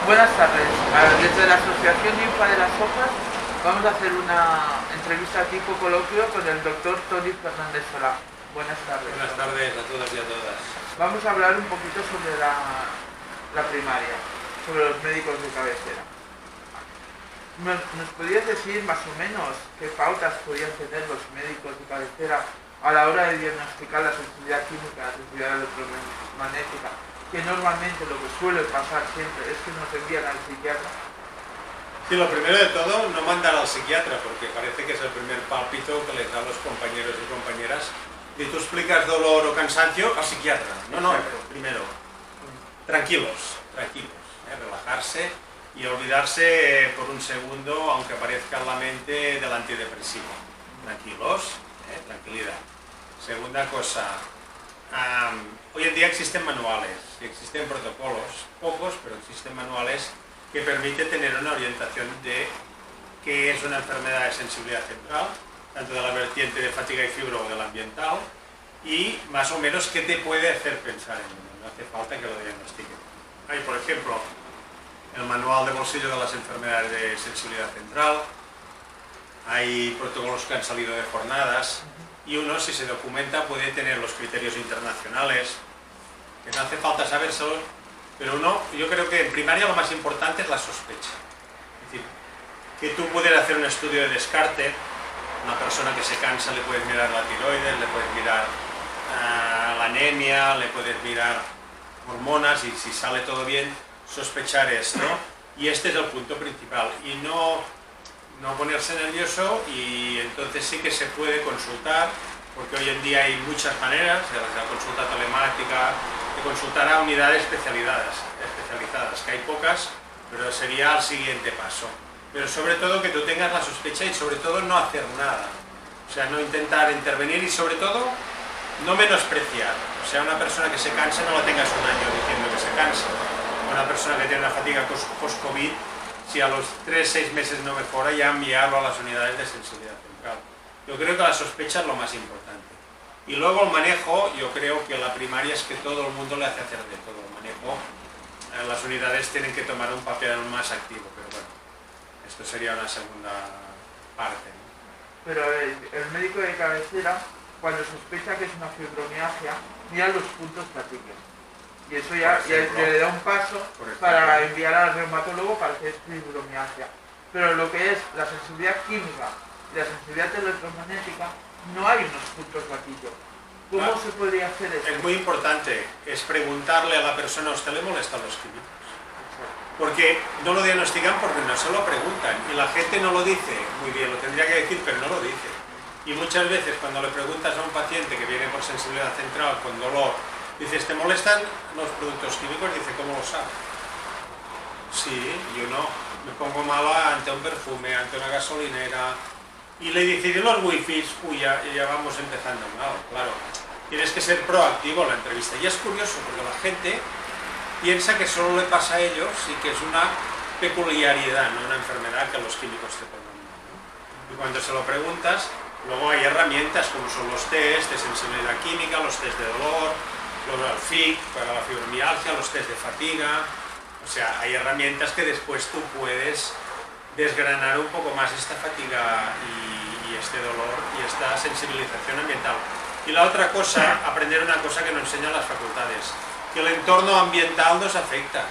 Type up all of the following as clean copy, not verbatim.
Buenas tardes. Desde la Asociación Ninfa de las Hojas vamos a hacer una entrevista tipo coloquio con el doctor Tony Fernández Solá. Buenas tardes. Buenas tardes a todos y a todas. Vamos a hablar un poquito sobre la primaria, sobre los médicos de cabecera. ¿Nos podrías decir más o menos qué pautas podrían tener los médicos de cabecera a la hora de diagnosticar la sensibilidad química, la sensibilidad electromagnética? Que normalmente lo que suele pasar siempre es que nos envían al psiquiatra. Sí, lo primero de todo, no mandar al psiquiatra, porque parece que es el primer pálpito que les dan los compañeros y compañeras. Si tú explicas dolor o cansancio, al psiquiatra. No, primero, tranquilos, relajarse y olvidarse por un segundo, aunque aparezca en la mente, del antidepresivo. Tranquilos, tranquilidad. Segunda cosa, hoy en día existen manuales, existen protocolos, pocos, pero existen manuales que permiten tener una orientación de qué es una enfermedad de sensibilidad central, tanto de la vertiente de fatiga y fibra o de la ambiental, y más o menos qué te puede hacer pensar en ello. No hace falta que lo diagnostiquen. Hay, por ejemplo, el manual de bolsillo de las enfermedades de sensibilidad central, hay protocolos que han salido de jornadas, y uno, si se documenta, puede tener los criterios internacionales, que no hace falta saber solo, pero uno, yo creo que en primaria lo más importante es la sospecha. Es decir, que tú puedes hacer un estudio de descarte, una persona que se cansa le puedes mirar la tiroides, le puedes mirar la anemia, le puedes mirar hormonas, y si sale todo bien, sospechar esto, y este es el punto principal, y no ponerse nervioso, y entonces sí que se puede consultar, porque hoy en día hay muchas maneras, de la consulta telemática, de consultar a unidades especializadas, que hay pocas, pero sería el siguiente paso. Pero sobre todo que tú tengas la sospecha y sobre todo no hacer nada, o sea, no intentar intervenir y sobre todo no menospreciar. O sea, una persona que se cansa no la tengas un año diciendo que se cansa. Una persona que tiene una fatiga post-COVID, si a los 3-6 meses no mejora, ya enviarlo a las unidades de sensibilidad central. Yo creo que la sospecha es lo más importante. Y luego el manejo, yo creo que la primaria es que todo el mundo le hace hacer de todo. El manejo, las unidades tienen que tomar un papel más activo, pero bueno, esto sería una segunda parte, ¿no? Pero el médico de cabecera, cuando sospecha que es una fibromialgia, mira los puntos platíqueos. Y eso ya le da un paso para enviar al reumatólogo para hacer fibromialgia. Pero lo que es la sensibilidad química y la sensibilidad electromagnética, no hay unos puntos platillos. ¿Cómo se podría hacer eso? Es muy importante, es preguntarle a la persona, ¿a usted le molestan los químicos? Porque no lo diagnostican porque no se lo preguntan, y la gente no lo dice muy bien, lo tendría que decir, pero no lo dice. Y muchas veces cuando le preguntas a un paciente que viene por sensibilidad central con dolor, dices, ¿te molestan los productos químicos? Dice, ¿cómo lo sabe? Sí, yo no. Me pongo mala ante un perfume, ante una gasolinera. Y le dice, ¿y los wifis? Uy, ya vamos empezando mal, claro. Tienes que ser proactivo en la entrevista. Y es curioso, porque la gente piensa que solo le pasa a ellos y que es una peculiaridad, no una enfermedad que los químicos te pongan mal, ¿no? Y cuando se lo preguntas, luego hay herramientas como son los test de sensibilidad química, los test de dolor, el FIC para la fibromialgia, los test de fatiga. O sea, hay herramientas que después tú puedes desgranar un poco más esta fatiga y este dolor y esta sensibilización ambiental. Y la otra cosa, aprender una cosa que nos enseñan las facultades, que el entorno ambiental nos afecta.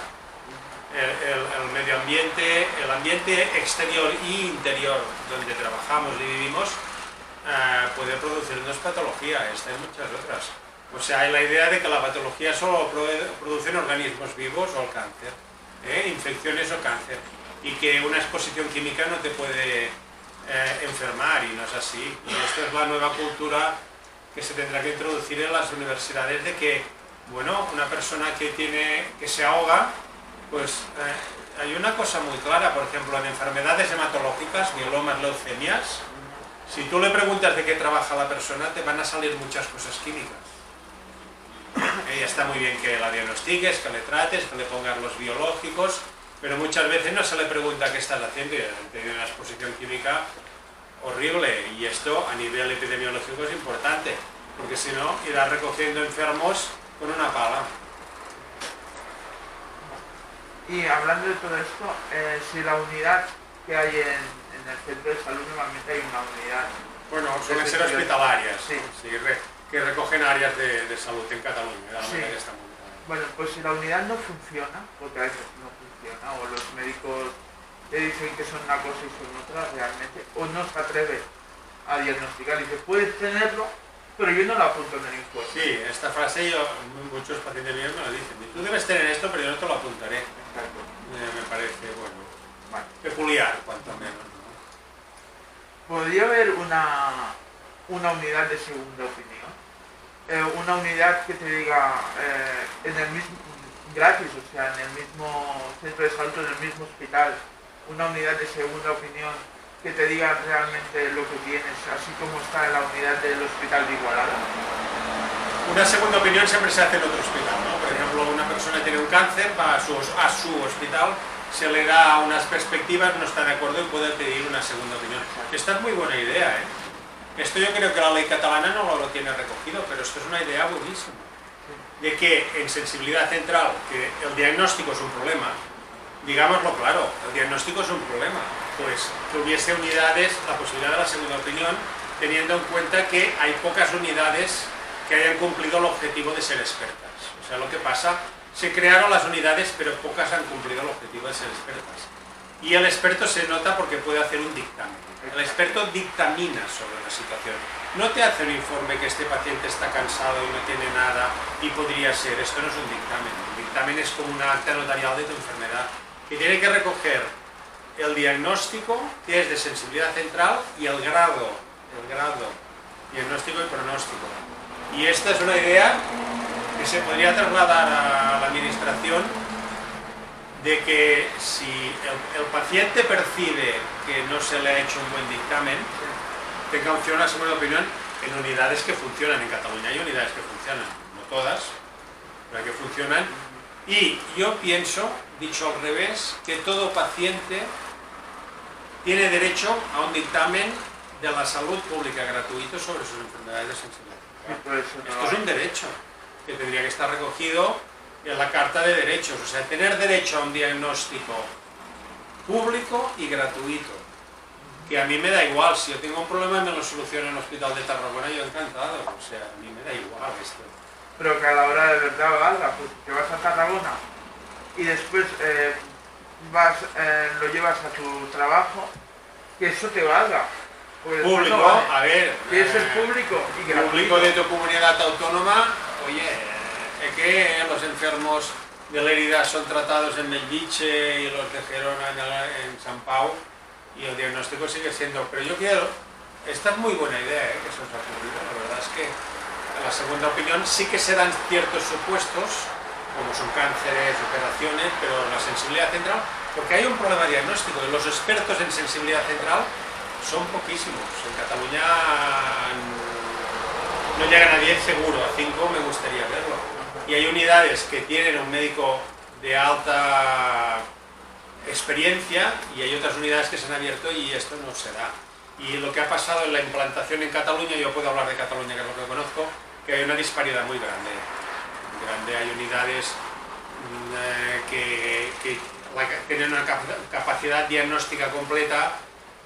El medio ambiente, el ambiente exterior y interior donde trabajamos y vivimos puede producirnos patología, esta y muchas otras. O sea, hay la idea de que la patología solo producen organismos vivos o el cáncer, infecciones o cáncer, y que una exposición química no te puede enfermar, y no es así. Y esto es la nueva cultura que se tendrá que introducir en las universidades, de que, bueno, una persona que se ahoga, pues hay una cosa muy clara, por ejemplo, en enfermedades hematológicas, mielomas, leucemias, si tú le preguntas de qué trabaja la persona, te van a salir muchas cosas químicas. Ya está muy bien que la diagnostiques, que le trates, que le pongas los biológicos, pero muchas veces no se le pregunta qué estás haciendo y tiene una exposición química horrible, y esto a nivel epidemiológico es importante, porque si no irás recogiendo enfermos con una pala. Y hablando de todo esto, si la unidad que hay en el centro de salud, normalmente hay una unidad. Bueno, suelen ser hospitalarias, sí. Sí, que recogen áreas de salud en Cataluña, de la manera que está montada. Bueno, pues si la unidad no funciona, porque a veces no funciona, o los médicos le dicen que son una cosa y son otra realmente, o no se atreve a diagnosticar, y dice, puedes tenerlo, pero yo no lo apunto en el informe. Sí, esta frase muchos pacientes míos me lo dicen. Tú debes tener esto, pero yo no te lo apuntaré. Exacto. Me parece, bueno, Vale. peculiar, cuanto menos, ¿no? ¿Podría haber una unidad de segunda opinión? Una unidad que te diga en el mismo, gratis, o sea, en el mismo centro de salud, en el mismo hospital, una unidad de segunda opinión que te diga realmente lo que tienes, así como está en la unidad del hospital de Igualada. Una segunda opinión siempre se hace en otro hospital, ¿no? Por ejemplo, una persona tiene un cáncer, va a su hospital, se le da unas perspectivas, no está de acuerdo y puede pedir una segunda opinión. Esta es muy buena idea, ¿eh? Esto yo creo que la ley catalana no lo tiene recogido, pero esto es una idea buenísima. De que en sensibilidad central, que el diagnóstico es un problema, digámoslo claro, el diagnóstico es un problema, pues que hubiese unidades, la posibilidad de la segunda opinión, teniendo en cuenta que hay pocas unidades que hayan cumplido el objetivo de ser expertas. O sea, lo que pasa, se crearon las unidades, pero pocas han cumplido el objetivo de ser expertas. Y el experto se nota porque puede hacer un dictamen. El experto dictamina sobre la situación. No te hace un informe que este paciente está cansado y no tiene nada y podría ser. Esto no es un dictamen. El dictamen es como una acta notarial de tu enfermedad, que tiene que recoger el diagnóstico, que es de sensibilidad central, y el grado, diagnóstico y pronóstico. Y esta es una idea que se podría trasladar a la administración, de que si el paciente percibe que no se le ha hecho un buen dictamen, tenga opción a segunda opinión en unidades que funcionan. En Cataluña hay unidades que funcionan, no todas, pero que funcionan. Y yo pienso, dicho al revés, que todo paciente tiene derecho a un dictamen de la salud pública gratuito sobre sus enfermedades de sensibilidad. Esto es un derecho que tendría que estar recogido en la Carta de Derechos, o sea, tener derecho a un diagnóstico público y gratuito, que a mí me da igual, si yo tengo un problema y me lo soluciono en el Hospital de Tarragona, yo encantado, o sea, a mí me da igual esto. Pero que a la hora de verdad valga, pues te vas a Tarragona y después lo llevas a tu trabajo, que eso te valga. Pues público, no vale. A ver... Que eso es público y gratuito. Público de tu comunidad autónoma, oye, es que los enfermos de Lérida son tratados en Bellvitge y los de Gerona en San Pau, y el diagnóstico sigue siendo... Pero yo quiero... Esta es muy buena idea, que se os ha ocurrido. La verdad es que en la segunda opinión sí que se dan ciertos supuestos, como son cánceres, operaciones, pero la sensibilidad central, porque hay un problema diagnóstico. Los expertos en sensibilidad central son poquísimos. En Cataluña no llegan a 10 seguro, a 5 me gustaría verlo. Y hay unidades que tienen un médico de alta experiencia y hay otras unidades que se han abierto y esto no se da. Y lo que ha pasado en la implantación en Cataluña, yo puedo hablar de Cataluña, que es lo que conozco, que hay una disparidad muy grande. Hay unidades que tienen una capacidad diagnóstica completa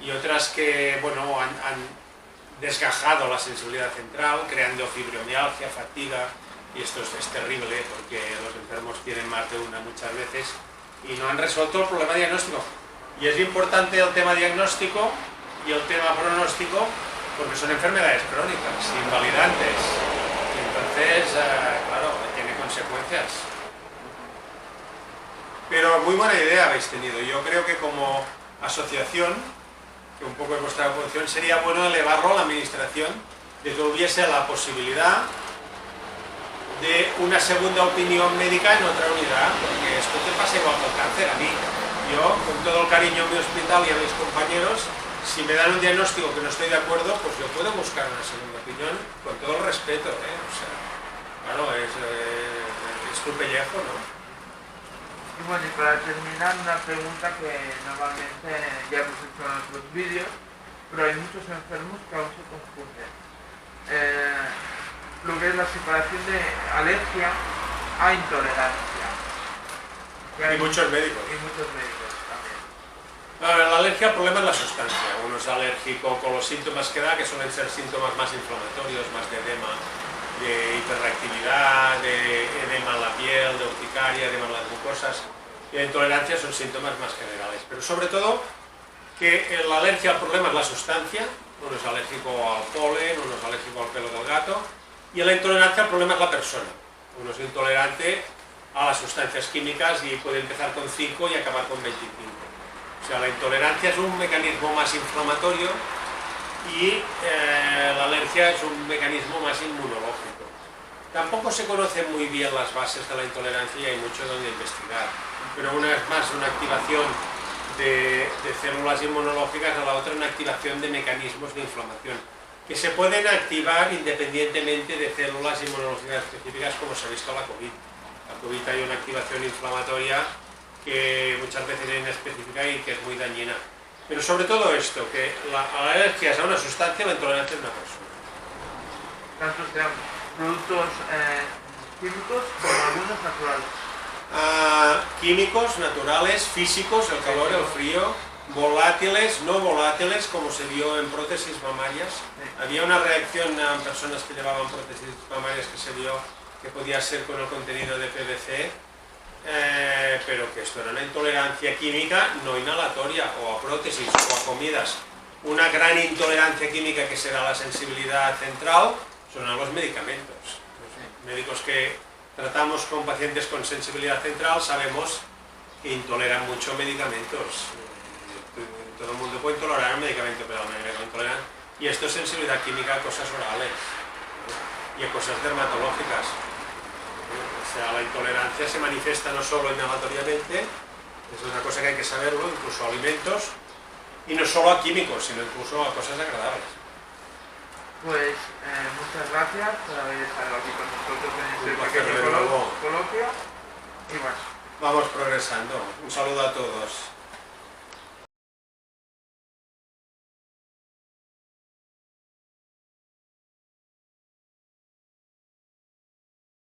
y otras que, bueno, han desgajado la sensibilidad central, creando fibromialgia, fatiga, y esto es terrible porque los enfermos tienen más de una muchas veces y no han resuelto el problema diagnóstico. Y es importante el tema diagnóstico y el tema pronóstico porque son enfermedades crónicas, invalidantes, y entonces, claro, tiene consecuencias. Pero muy buena idea habéis tenido. Yo creo que como asociación, que un poco es vuestra posición, sería bueno elevarlo a la administración, de que hubiese la posibilidad de una segunda opinión médica en otra unidad, porque esto te pasa igual con cáncer a mí. Yo, con todo el cariño a mi hospital y a mis compañeros, si me dan un diagnóstico que no estoy de acuerdo, pues yo puedo buscar una segunda opinión con todo el respeto, O sea, claro, es tu pellejo, ¿no? Y bueno, y para terminar, una pregunta que normalmente ya hemos hecho en otros vídeos, pero hay muchos enfermos que aún se confunden. Lo que es la separación de alergia a intolerancia. Y muchos médicos. Y muchos médicos también. La alergia, el problema es la sustancia. Uno es alérgico con los síntomas que da, que suelen ser síntomas más inflamatorios, más de edema, de hiperreactividad, de edema en la piel, de urticaria, edema en las mucosas. Y la intolerancia son síntomas más generales. Pero sobre todo, que la alergia, el problema es la sustancia. Uno es alérgico al polen, uno es alérgico al pelo del gato. Y en la intolerancia el problema es la persona. Uno es intolerante a las sustancias químicas y puede empezar con 5 y acabar con 25. O sea, la intolerancia es un mecanismo más inflamatorio y la alergia es un mecanismo más inmunológico. Tampoco se conocen muy bien las bases de la intolerancia y hay mucho donde investigar, pero una es más una activación de células inmunológicas, a la otra una activación de mecanismos de inflamación, que se pueden activar independientemente de células inmunológicas específicas, como se ha visto la COVID. La COVID hay una activación inflamatoria que muchas veces es inespecífica y que es muy dañina. Pero sobre todo esto, que la alergia es a una sustancia, la intolerancia es a una persona. Tanto sean productos químicos como algunos naturales. Químicos, naturales, físicos, el calor, el frío, volátiles, no volátiles, como se vio en prótesis mamarias. Sí. Había una reacción en personas que llevaban prótesis mamarias que se vio que podía ser con el contenido de PVC, pero que esto era una intolerancia química no inhalatoria, o a prótesis, o a comidas. Una gran intolerancia química que será la sensibilidad central son a los medicamentos. Los médicos que tratamos con pacientes con sensibilidad central sabemos que intoleran mucho medicamentos. Todo el mundo puede tolerar un medicamento, pero la mayoría no intoleran. Y esto es sensibilidad química a cosas orales y a cosas dermatológicas. O sea, la intolerancia se manifiesta no solo inhalatoriamente, es una cosa que hay que saberlo, incluso a alimentos, y no solo a químicos, sino incluso a cosas agradables. Pues muchas gracias por haber estado aquí con nosotros en este pequeño placer, coloquio. Y bueno. Vamos progresando. Un saludo a todos.